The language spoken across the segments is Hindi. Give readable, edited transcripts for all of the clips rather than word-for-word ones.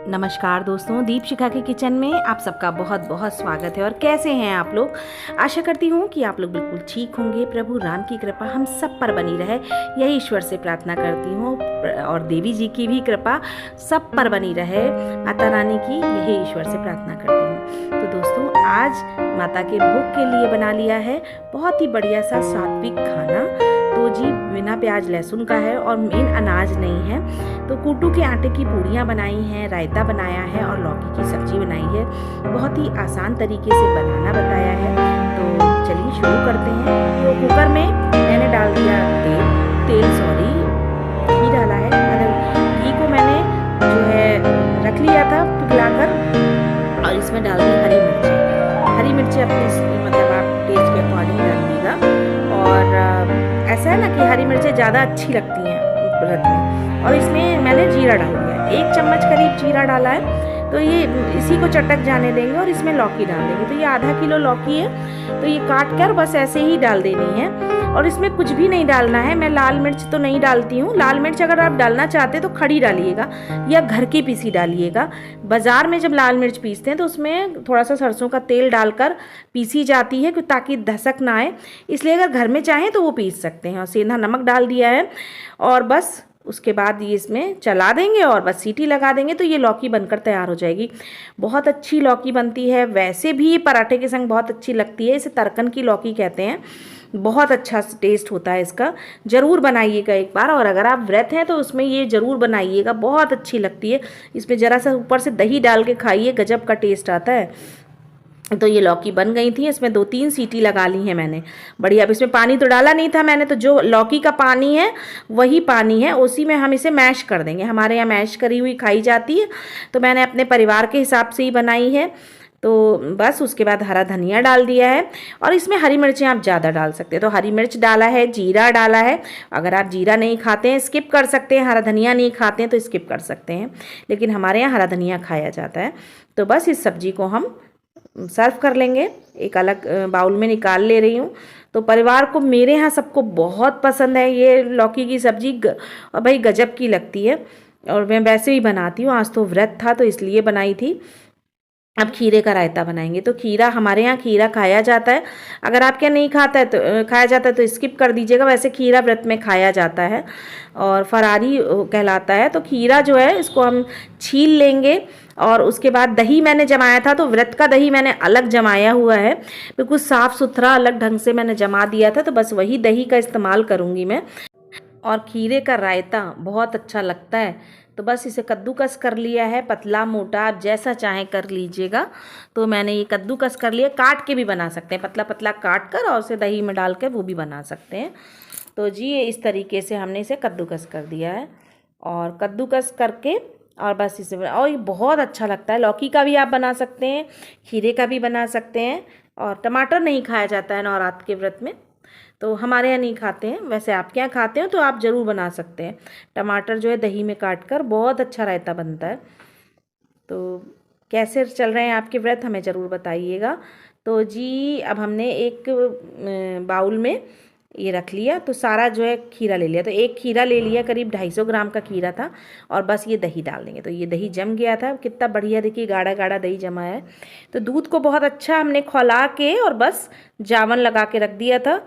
नमस्कार दोस्तों, दीपशिखा के किचन में आप सबका बहुत बहुत स्वागत है। और कैसे हैं आप लोग? आशा करती हूँ कि आप लोग बिल्कुल ठीक होंगे। प्रभु राम की कृपा हम सब पर बनी रहे, यही ईश्वर से प्रार्थना करती हूँ। और देवी जी की भी कृपा सब पर बनी रहे, माता रानी की, यही ईश्वर से प्रार्थना करती हूँ। तो दोस्तों, आज माता के भोग के लिए बना लिया है बहुत ही बढ़िया सा सात्विक खाना। तो जी बिना प्याज लहसुन का है और मेन अनाज नहीं है। तो कूटू के आटे की पूड़ियाँ बनाई हैं, रायता बनाया है और लौकी की सब्जी बनाई है। बहुत ही आसान तरीके से बनाना बताया है। तो चलिए शुरू करते हैं। तो कुकर में मैंने डाल दिया घी डाला है। मतलब घी को मैंने जो है रख लिया था पिघलाकर, और इसमें डाल दी हरी मिर्ची अपनी मतलब आप टेस्ट के अकॉर्डिंग डालिएगा। और ऐसा है ना कि हरी मिर्चें ज़्यादा अच्छी लगती हैं व्रत में। और इसमें मैंने जीरा डाल दिया, 1 चम्मच करीब जीरा डाला है। तो ये इसी को चटक जाने देंगे और इसमें लौकी डाल देंगे। तो ये आधा किलो लौकी है, तो ये काट कर बस ऐसे ही डाल देनी है। और इसमें कुछ भी नहीं डालना है। मैं लाल मिर्च तो नहीं डालती हूँ। लाल मिर्च अगर आप डालना चाहते हैं तो खड़ी डालिएगा या घर की पीसी डालिएगा। बाज़ार में जब लाल मिर्च पीसते हैं तो उसमें थोड़ा सा सरसों का तेल डालकर पीसी जाती है ताकि धसक ना आए। इसलिए अगर घर में चाहें तो वो पीस सकते हैं। और सेंधा नमक डाल दिया है और बस उसके बाद ये इसमें चला देंगे और बस सीटी लगा देंगे तो ये लौकी बनकर तैयार हो जाएगी। बहुत अच्छी लौकी बनती है। वैसे भी ये पराठे के संग बहुत अच्छी लगती है। इसे तरकन की लौकी कहते हैं। बहुत अच्छा खास्ट होता है इसका। ज़रूर बनाइएगा एक बार। और अगर आप व्रत हैं तो उसमें ये ज़रूर बनाइएगा, बहुत अच्छी लगती है। इसमें ज़रा सा ऊपर से दही डाल के खाइए, गजब का टेस्ट आता है। तो ये लौकी बन गई थी। इसमें 2-3 सीटी लगा ली हैं मैंने बढ़िया। अब इसमें पानी तो डाला नहीं था मैंने, तो जो लौकी का पानी है वही पानी है, उसी में हम इसे मैश कर देंगे। हमारे यहाँ मैश करी हुई खाई जाती है, तो मैंने अपने परिवार के हिसाब से ही बनाई है। तो बस उसके बाद हरा धनिया डाल दिया है। और इसमें हरी मिर्चें आप ज़्यादा डाल सकते हैं। तो हरी मिर्च डाला है, जीरा डाला है। अगर आप जीरा नहीं खाते हैं स्किप कर सकते हैं, हरा धनिया नहीं खाते हैं तो स्किप कर सकते हैं, लेकिन हमारे यहाँ हरा धनिया खाया जाता है। तो बस इस सब्जी को हम सर्व कर लेंगे। एक अलग बाउल में निकाल ले रही हूँ। तो परिवार को, मेरे यहाँ सबको बहुत पसंद है ये लौकी की सब्जी। और भाई गजब की लगती है। और मैं वैसे ही बनाती हूँ। आज तो व्रत था तो इसलिए बनाई थी। अब खीरे का रायता बनाएंगे। तो खीरा, हमारे यहाँ खीरा खाया जाता है। अगर आपके यहाँ नहीं खाता है तो खाया जाता है तो स्किप कर दीजिएगा। वैसे खीरा व्रत में खाया जाता है और फरारी कहलाता है। तो खीरा जो है इसको हम छील लेंगे। और उसके बाद दही मैंने जमाया था, तो व्रत का दही मैंने अलग जमाया हुआ है, बिल्कुल साफ़ सुथरा अलग ढंग से मैंने जमा दिया था। तो बस वही दही का इस्तेमाल करूँगी मैं। और खीरे का रायता बहुत अच्छा लगता है। तो बस इसे कद्दूकस कर लिया है, पतला मोटा आप जैसा चाहें कर लीजिएगा। तो मैंने ये कद्दूकस कर लिया। काट के भी बना सकते हैं, पतला पतला काट कर और उसे दही में डाल के वो भी बना सकते हैं। तो जी ये इस तरीके से हमने इसे कद्दूकस कर दिया है। और कद्दूकस करके और बस इसे, और ये बहुत अच्छा लगता है। लौकी का भी आप बना सकते हैं, खीरे का भी बना सकते हैं। और टमाटर नहीं खाया जाता है नवरात्र के व्रत में, तो हमारे यहाँ नहीं खाते हैं। वैसे आपके यहाँ खाते हो तो आप ज़रूर बना सकते हैं। टमाटर जो है दही में काट कर बहुत अच्छा रायता बनता है। तो कैसे चल रहे हैं आपके व्रत, हमें ज़रूर बताइएगा। तो जी अब हमने एक बाउल में ये रख लिया। तो सारा जो है खीरा ले लिया। तो एक खीरा ले लिया, करीब 250 ग्राम का खीरा था। और बस ये दही डाल देंगे। तो ये दही जम गया था, कितना बढ़िया, देखिए गाढ़ा गाढ़ा दही जमा है। तो दूध को बहुत अच्छा हमने खौला के और बस जावन लगा के रख दिया था।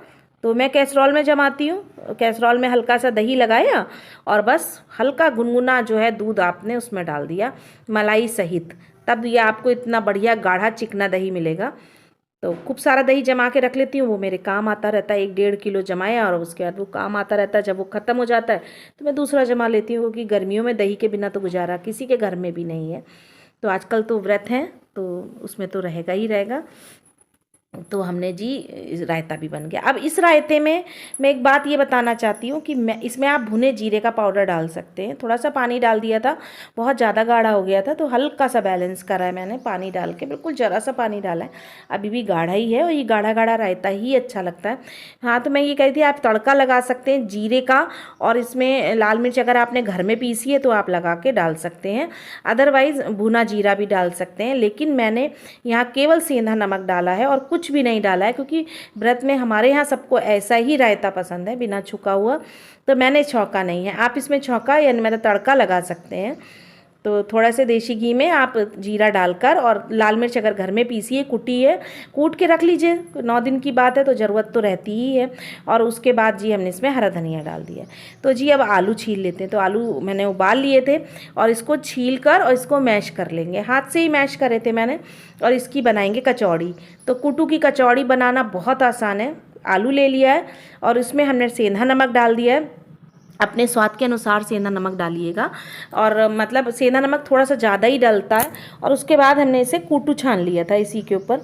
तो मैं कैसरॉल में जमाती हूँ। कैसरॉल में हल्का सा दही लगाया और बस हल्का गुनगुना जो है दूध आपने उसमें डाल दिया मलाई सहित। तब ये आपको इतना बढ़िया गाढ़ा चिकना दही मिलेगा। तो खूब सारा दही जमा के रख लेती हूँ, वो मेरे काम आता रहता है। 1-1.5 किलो जमाया और उसके बाद वो काम आता रहता है। जब वो ख़त्म हो जाता है तो मैं दूसरा जमा लेती हूँ, क्योंकि गर्मियों में दही के बिना तो गुजारा किसी के घर में भी नहीं है। तो आजकल तो व्रत हैं तो उसमें तो रहेगा ही रहेगा। तो हमने जी रायता भी बन गया। अब इस रायते में मैं एक बात ये बताना चाहती हूँ कि मैं इसमें आप भुने जीरे का पाउडर डाल सकते हैं। थोड़ा सा पानी डाल दिया था, बहुत ज़्यादा गाढ़ा हो गया था, तो हल्का सा बैलेंस करा है मैंने पानी डाल के, बिल्कुल ज़रा सा पानी डाला है। अभी भी गाढ़ा ही है और ये गाढ़ा गाढ़ा रायता ही अच्छा लगता है। हाँ, तो मैं ये कह रही थी आप तड़का लगा सकते हैं जीरे का, और इसमें लाल मिर्च अगर आपने घर में पीसी है तो आप लगा के डाल सकते हैं। अदरवाइज़ भुना जीरा भी डाल सकते हैं। लेकिन मैंने यहाँ केवल सेंधा नमक डाला है और कुछ भी नहीं डाला है, क्योंकि व्रत में हमारे यहाँ सबको ऐसा ही रायता पसंद है, बिना छुका हुआ। तो मैंने छौंका नहीं है। आप इसमें छौंका यानी मतलब तड़का लगा सकते हैं। तो थोड़ा से देसी घी में आप जीरा डालकर और लाल मिर्च अगर घर में पीसी है, कुटी है, कूट के रख लीजिए। 9 दिन की बात है तो ज़रूरत तो रहती ही है। और उसके बाद जी हमने इसमें हरा धनिया डाल दिया। तो जी अब आलू छील लेते हैं। तो आलू मैंने उबाल लिए थे और इसको छील कर और इसको मैश कर लेंगे। हाथ से ही मैश करे थे मैंने। और इसकी बनाएंगे कचौड़ी। तो कुटू की कचौड़ी बनाना बहुत आसान है। आलू ले लिया है और इसमें हमने सेंधा नमक डाल दिया है। अपने स्वाद के अनुसार सेंधा नमक डालिएगा। और मतलब सेंधा नमक थोड़ा सा ज़्यादा ही डलता है। और उसके बाद हमने इसे कूटू छान लिया था इसी के ऊपर।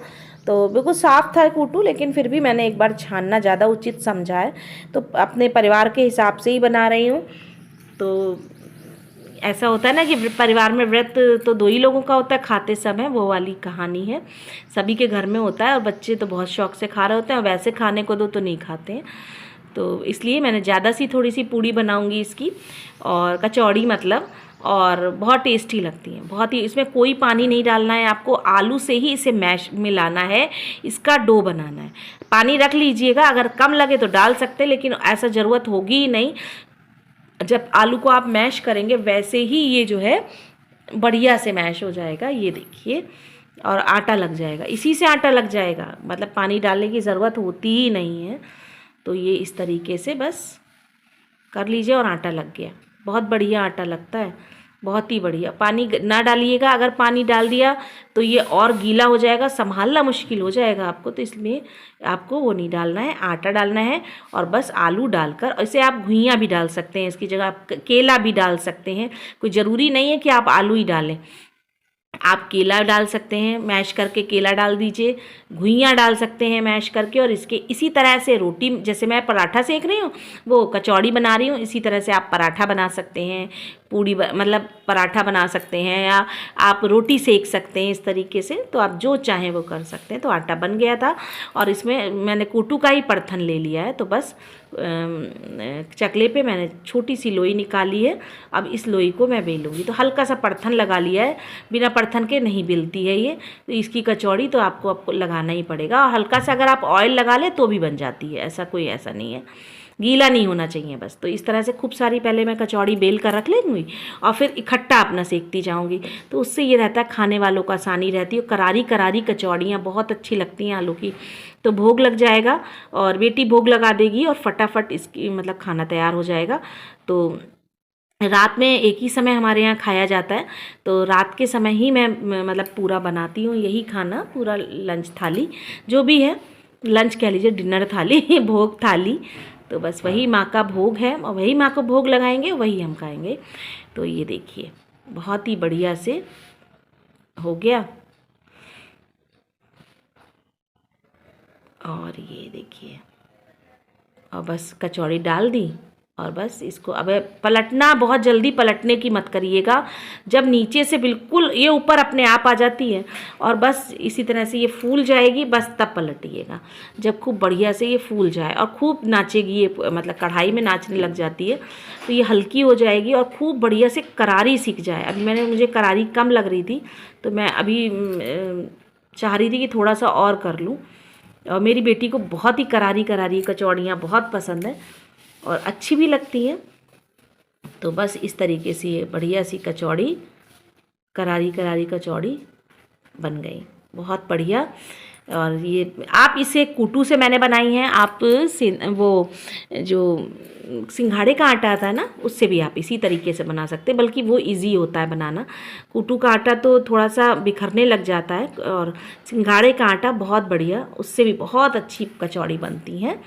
तो बिल्कुल साफ़ था कूटू, लेकिन फिर भी मैंने एक बार छानना ज़्यादा उचित समझा है। तो अपने परिवार के हिसाब से ही बना रही हूँ। तो ऐसा होता है ना कि परिवार में व्रत तो 2 ही लोगों का होता है खाते समय, वो वाली कहानी है। सभी के घर में होता है और बच्चे तो बहुत शौक से खा रहे होते हैं और वैसे खाने को दो तो नहीं खाते हैं। तो इसलिए मैंने ज़्यादा सी थोड़ी सी पूड़ी बनाऊंगी इसकी, और कचौड़ी मतलब, और बहुत टेस्टी लगती हैं। बहुत ही, इसमें कोई पानी नहीं डालना है आपको, आलू से ही इसे मैश मिलाना है, इसका डो बनाना है। पानी रख लीजिएगा, अगर कम लगे तो डाल सकते हैं, लेकिन ऐसा ज़रूरत होगी ही नहीं। जब आलू को आप मैश करेंगे वैसे ही ये जो है बढ़िया से मैश हो जाएगा, ये देखिए। और आटा लग जाएगा, इसी से आटा लग जाएगा, मतलब पानी डालने की ज़रूरत होती ही नहीं है। तो ये इस तरीके से बस कर लीजिए और आटा लग गया। बहुत बढ़िया आटा लगता है, बहुत ही बढ़िया। पानी ना डालिएगा, अगर पानी डाल दिया तो ये और गीला हो जाएगा, संभालना मुश्किल हो जाएगा आपको। तो इसलिए आपको वो नहीं डालना है, आटा डालना है। और बस आलू डालकर, इसे आप घुइयाँ भी डाल सकते हैं, इसकी जगह आप केला भी डाल सकते हैं। कोई ज़रूरी नहीं है कि आप आलू ही डालें, आप केला डाल सकते हैं, मैश करके केला डाल दीजिए, घुइयाँ डाल सकते हैं मैश करके। और इसके इसी तरह से रोटी, जैसे मैं पराठा सेक रही हूँ, वो कचौड़ी बना रही हूँ, इसी तरह से आप पराठा बना सकते हैं, पूड़ी मतलब पराठा बना सकते हैं, या आप रोटी सेक सकते हैं इस तरीके से। तो आप जो चाहें वो कर सकते हैं। तो आटा बन गया था और इसमें मैंने कूटू का ही परथन ले लिया है। तो बस चकले पे मैंने छोटी सी लोई निकाली है। अब इस लोई को मैं बेलूँगी। तो हल्का सा परथन लगा लिया है, बिना परथन के नहीं बेलती है ये। तो इसकी कचौड़ी तो आपको लगाना ही पड़ेगा। और हल्का सा अगर आप ऑयल लगा लें तो भी बन जाती है, ऐसा नहीं है, गीला नहीं होना चाहिए बस। तो इस तरह से खूब सारी पहले मैं कचौड़ी बेल कर रख लेंगी और फिर इकट्ठा अपना सेकती जाऊंगी। तो उससे ये रहता है, खाने वालों को आसानी रहती है। करारी करारी कचौड़ियाँ बहुत अच्छी लगती हैं आलू की। तो भोग लग जाएगा और बेटी भोग लगा देगी और फटाफट इसकी मतलब खाना तैयार हो जाएगा। तो रात में एक ही समय हमारे यहाँ खाया जाता है। तो रात के समय ही मैं मतलब पूरा बनाती हूँ यही खाना, पूरा लंच थाली जो भी है, लंच कह लीजिए, डिनर थाली भोग थाली। तो बस वही माँ का भोग है और वही माँ को भोग लगाएंगे, वही हम खाएंगे। तो ये देखिए बहुत ही बढ़िया से हो गया। और ये देखिए, और बस कचौड़ी डाल दी और बस इसको अब पलटना, बहुत जल्दी पलटने की मत करिएगा। जब नीचे से बिल्कुल ये ऊपर अपने आप आ जाती है और बस इसी तरह से ये फूल जाएगी, बस तब पलटिएगा। जब खूब बढ़िया से ये फूल जाए और खूब नाचेगी ये, मतलब कढ़ाई में नाचने लग जाती है, तो ये हल्की हो जाएगी और खूब बढ़िया से करारी सीख जाए। अभी मुझे करारी कम लग रही थी तो मैं अभी चाह रही थी कि थोड़ा सा और कर लूँ। और मेरी बेटी को बहुत ही करारी करारी कचौड़ियाँ बहुत पसंद है और अच्छी भी लगती है। तो बस इस तरीके से ये बढ़िया सी कचौड़ी, करारी करारी कचौड़ी बन गई, बहुत बढ़िया। और ये आप इसे कूटू से मैंने बनाई है, आप वो जो सिंघाड़े का आटा आता है ना, उससे भी आप इसी तरीके से बना सकते हैं, बल्कि वो इजी होता है बनाना। कूटू का आटा तो थोड़ा सा बिखरने लग जाता है और सिंघाड़े का आटा बहुत बढ़िया, उससे भी बहुत अच्छी कचौड़ी बनती है।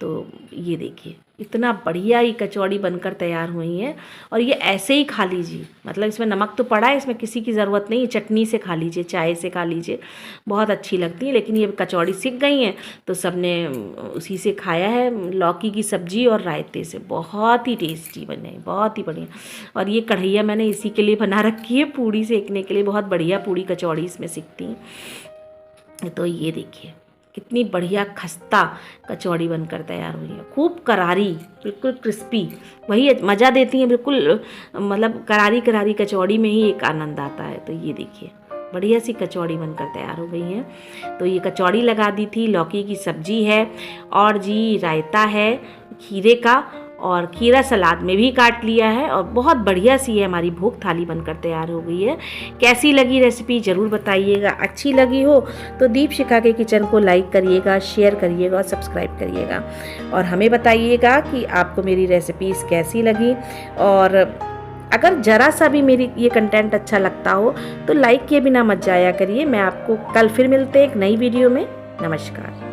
तो ये देखिए इतना बढ़िया ही कचौड़ी बनकर तैयार हुई है। और ये ऐसे ही खा लीजिए, मतलब इसमें नमक तो पड़ा है, इसमें किसी की ज़रूरत नहीं है, चटनी से खा लीजिए, चाय से खा लीजिए, बहुत अच्छी लगती है। लेकिन ये कचौड़ी सिक गई हैं तो सबने उसी से खाया है, लौकी की सब्जी और रायते से। बहुत ही टेस्टी बने, बहुत ही बढ़िया। और ये कढ़ैया मैंने इसी के लिए बना रखी है, पूड़ी सेकने के लिए। बहुत बढ़िया पूड़ी कचौड़ी इसमें सिकती हैं। तो ये देखिए कितनी बढ़िया खस्ता कचौड़ी बनकर तैयार हुई है, खूब करारी, बिल्कुल क्रिस्पी, वही मज़ा देती है बिल्कुल। मतलब करारी करारी कचौड़ी में ही एक आनंद आता है। तो ये देखिए बढ़िया सी कचौड़ी बनकर तैयार हो गई है। तो ये कचौड़ी लगा दी थी, लौकी की सब्जी है और जी रायता है खीरे का, और खीरा सलाद में भी काट लिया है और बहुत बढ़िया सी है हमारी भोग थाली बनकर तैयार हो गई है। कैसी लगी रेसिपी ज़रूर बताइएगा। अच्छी लगी हो तो दीपशिखा के किचन को लाइक करिएगा, शेयर करिएगा और सब्सक्राइब करिएगा और हमें बताइएगा कि आपको मेरी रेसिपीज़ कैसी लगी। और अगर ज़रा सा भी मेरी ये कंटेंट अच्छा लगता हो तो लाइक किए बिना मत जाया करिए। मैं आपको कल फिर मिलते हैं एक नई वीडियो में। नमस्कार।